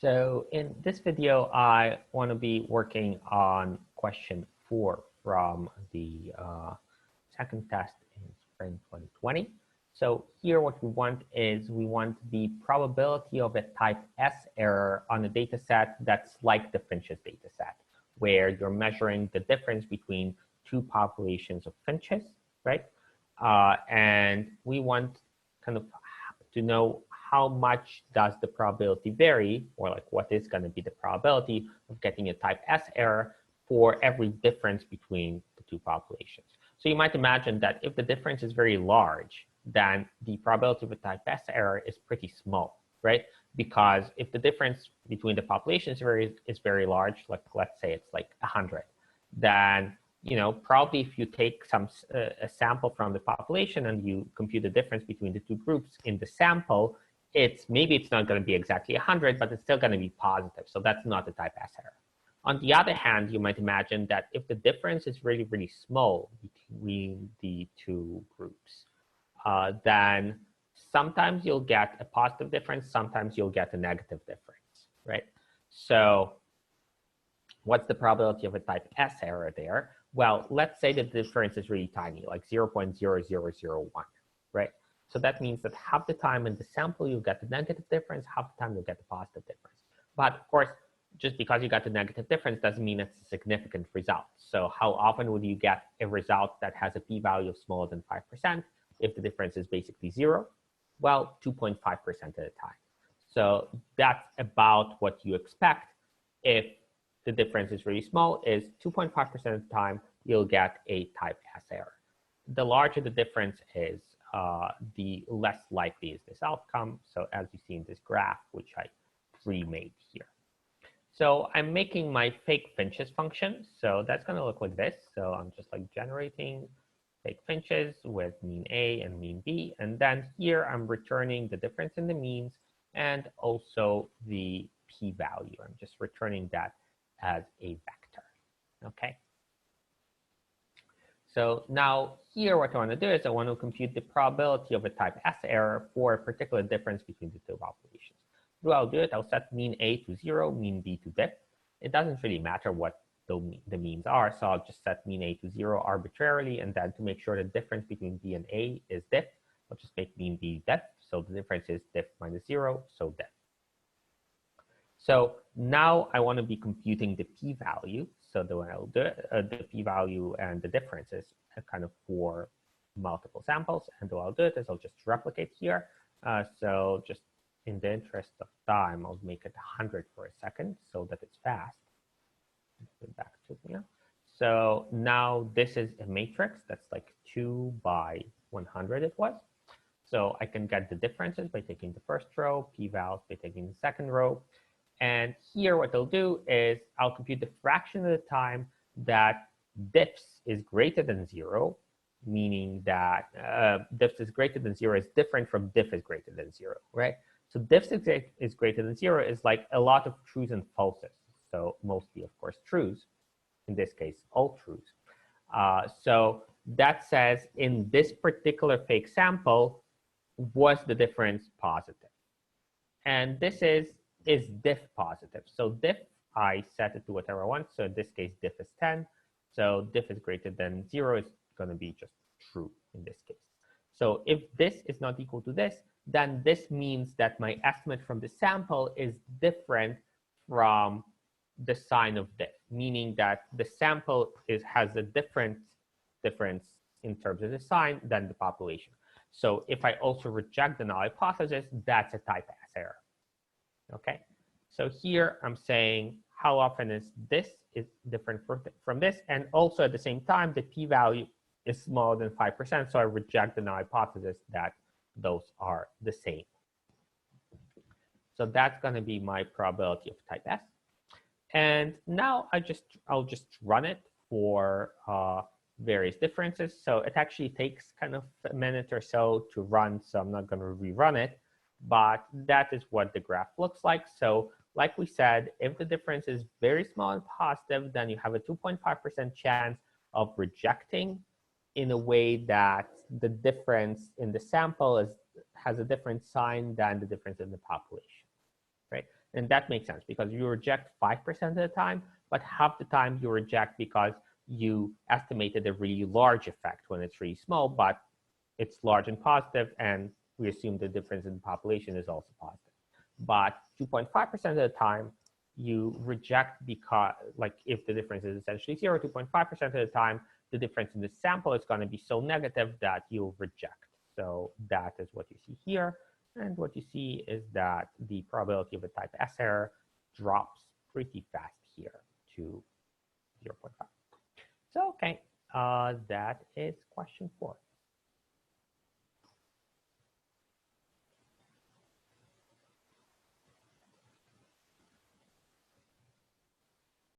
So in this video, I want to be working on question 4 from the second test in spring 2020. So here what we want is we want the probability of a type S error on a data set that's like the Pinchas data set, where you're measuring the difference between two populations of finches, right? And we want kind of to know how much does the probability vary, or like what is going to be the probability of getting a type S error for every difference between the two populations. So you might imagine that if the difference is very large, then the probability of a type S error is pretty small, right? Because if the difference between the populations is very large, like let's say it's like 100, then probably if you take a sample from the population and you compute the difference between the two groups in the sample, maybe it's not going to be exactly 100, but it's still going to be positive. So that's not a type S error. On the other hand, you might imagine that if the difference is really, really small between the two groups, then sometimes you'll get a positive difference, sometimes you'll get a negative difference, right? So what's the probability of a type S error there? Well, let's say the difference is really tiny, like 0.0001, right? So that means that half the time in the sample, you get the negative difference, half the time you'll get the positive difference. But of course, just because you got the negative difference doesn't mean it's a significant result. So how often would you get a result that has a p-value of smaller than 5% if the difference is basically 0? Well, 2.5% at a time. So that's about what you expect. If the difference is really small, is 2.5% of the time, you'll get a type S error. The larger the difference is, the less likely is this outcome. So as you see in this graph, which I remade here. So I'm making my fake Pinchas function. So that's going to look like this. So I'm just like generating fake Pinchas with mean A and mean B. And then here I'm returning the difference in the means and also the p-value. I'm just returning that as a vector. Okay. So now here what I want to do is I want to compute the probability of a type S error for a particular difference between the two populations. So I'll do it. I'll set mean A to 0, mean B to Diff. It doesn't really matter what the means are, so I'll just set mean A to 0 arbitrarily, and then to make sure the difference between B and A is Diff, I'll just make mean B Diff. So the difference is Diff minus 0, so Diff. So now I want to be computing the p-value. So the way I'll do it, the p-value and the differences kind of for multiple samples. And the way I'll do it is I'll just replicate here. So just in the interest of time, I'll make it 100 for a second so that it's fast. Back to here. So now this is a matrix that's like 2 by 100 it was. So I can get the differences by taking the first row, p-vals by taking the second row. And here what I'll do is I'll compute the fraction of the time that diffs is greater than 0, meaning that diffs is greater than 0 is different from diff is greater than 0, right? So diffs is greater than 0 is like a lot of trues and falses. So mostly, of course, trues. In this case, all trues. So that says in this particular fake sample, was the difference positive? And this is diff positive? So diff, I set it to whatever I want. So in this case, diff is 10. So diff is greater than 0 is going to be just true in this case. So if this is not equal to this, then this means that my estimate from the sample is different from the sign of diff, meaning that the sample has a difference in terms of the sign than the population. So if I also reject the null hypothesis, that's a type S error. Okay, so here I'm saying how often is this is different from this, and also at the same time the p-value is smaller than 5%, so I reject the null hypothesis that those are the same. So that's going to be my probability of type S. And now I'll just run it for various differences. So it actually takes kind of a minute or so to run, so I'm not going to rerun it. But that is what the graph looks like. So like we said, if the difference is very small and positive, then you have a 2.5% chance of rejecting in a way that the difference in the sample has a different sign than the difference in the population, right? And that makes sense because you reject 5% of the time, but half the time you reject because you estimated a really large effect when it's really small, but it's large and positive, and we assume the difference in the population is also positive. But 2.5% of the time, you reject because, like, if the difference is essentially 0, 2.5% of the time, the difference in the sample is going to be so negative that you'll reject. So that is what you see here. And what you see is that the probability of a type S error drops pretty fast here to 0.5. So, okay, that is question 4.